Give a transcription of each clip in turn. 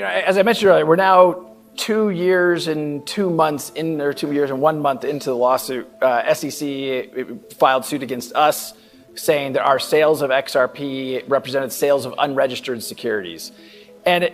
As I mentioned earlier, we're now 2 years and 2 months in, or 2 years and 1 month into the lawsuit. SEC filed suit against us, saying that our sales of XRP represented sales of unregistered securities. And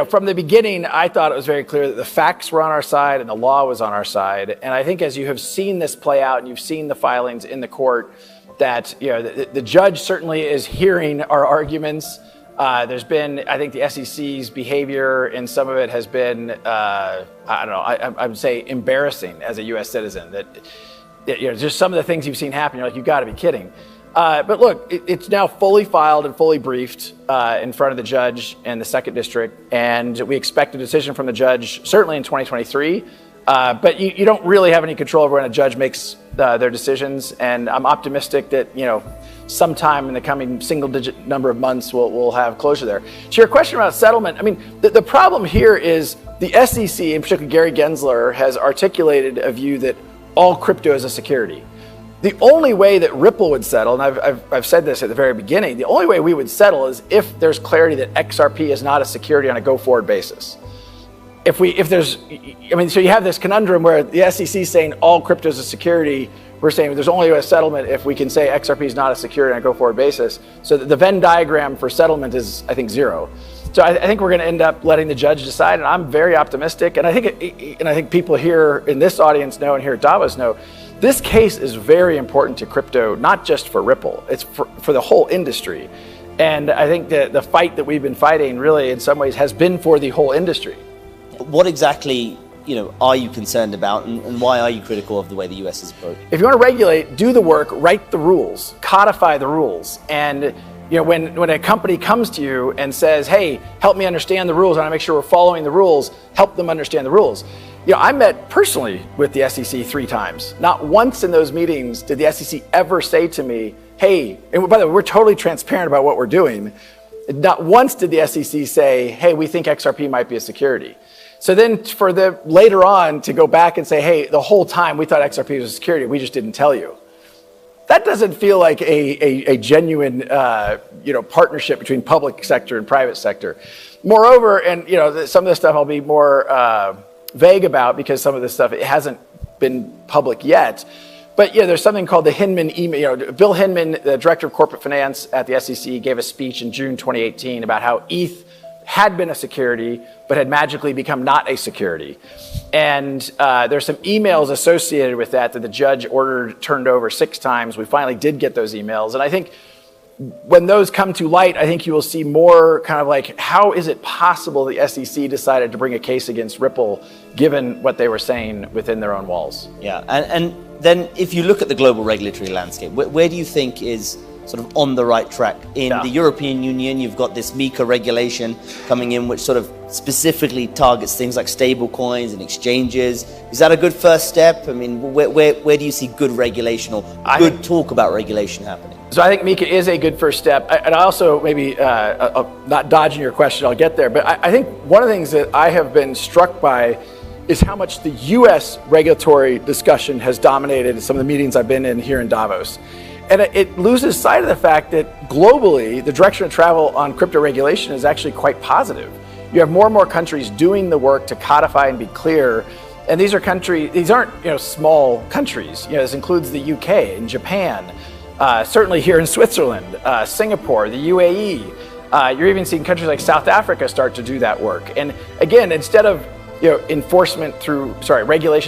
from the beginning, I thought it was very clear that the facts were on our side and the law was on our side. And I think as you have seen this play out and you've seen the filings in the court, that the judge certainly is hearing our arguments. There's been, I think, the SEC's behavior, and some of it has been, I would say embarrassing as a U.S. citizen. That just some of the things you've seen happen, you're like, you've got to be kidding. But look, it's now fully filed and fully briefed in front of the judge in the second district, and we expect a decision from the judge certainly in 2023. But you don't really have any control over when a judge makes their decisions, and I'm optimistic that sometime in the coming single-digit number of months we'll have closure there. To your question about settlement, I mean, the problem here is the SEC, in particular Gary Gensler, has articulated a view that all crypto is a security. The only way that Ripple would settle, and I've said this at the very beginning, the only way we would settle is if there's clarity that XRP is not a security on a go-forward basis. So you have this conundrum where the SEC is saying all crypto is a security. We're saying there's only a settlement if we can say XRP is not a security on a go-forward basis. So the Venn diagram for settlement is, I think, zero. So I think we're going to end up letting the judge decide, and I'm very optimistic. And I think people here in this audience know, and here at Davos know, this case is very important to crypto, not just for Ripple. It's for the whole industry. And I think the fight that we've been fighting really, in some ways, has been for the whole industry. What exactly are you concerned about, and why are you critical of the way the US is approached? If you want to regulate, do the work, write the rules, codify the rules. And when a company comes to you and says, hey, help me understand the rules, I want to make sure we're following the rules, help them understand the rules. I met personally with the SEC 3 times. Not once in those meetings did the SEC ever say to me, hey, and by the way, we're totally transparent about what we're doing. Not once did the SEC say, hey, we think XRP might be a security. So then for later on to go back and say, hey, the whole time we thought XRP was a security, we just didn't tell you. That doesn't feel like a genuine partnership between public sector and private sector. Moreover, and some of this stuff I'll be more vague about because some of this stuff, it hasn't been public yet. But there's something called the Hinman email. Bill Hinman, the director of corporate finance at the SEC, gave a speech in June 2018 about how ETH had been a security, but had magically become not a security. And there's some emails associated with that the judge turned over 6 times. We finally did get those emails. And I think when those come to light, I think you will see more kind of like, how is it possible the SEC decided to bring a case against Ripple, given what they were saying within their own walls? Yeah, and then if you look at the global regulatory landscape, where do you think is sort of on the right track? In the European Union, you've got this MiCA regulation coming in, which sort of specifically targets things like stable coins and exchanges. Is that a good first step? I mean, where do you see good regulation or good talk about regulation happening? So I think MiCA is a good first step. And I also, maybe not dodging your question, I'll get there, but I think one of the things that I have been struck by is how much the US regulatory discussion has dominated some of the meetings I've been in here in Davos. And it loses sight of the fact that globally, the direction of travel on crypto regulation is actually quite positive. You have more and more countries doing the work to codify and be clear. And these aren't small countries. This includes the UK and Japan, certainly here in Switzerland, Singapore, the UAE. You're even seeing countries like South Africa start to do that work. And again, instead of regulation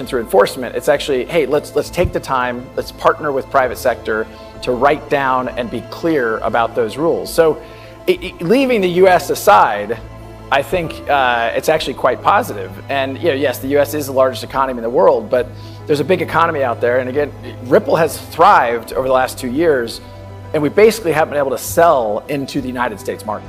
through enforcement, it's actually, hey, let's take the time, let's partner with private sector to write down and be clear about those rules. So leaving the US aside, I think it's actually quite positive. And yes, the US is the largest economy in the world, but there's a big economy out there. And again, Ripple has thrived over the last 2 years, and we basically haven't been able to sell into the United States market.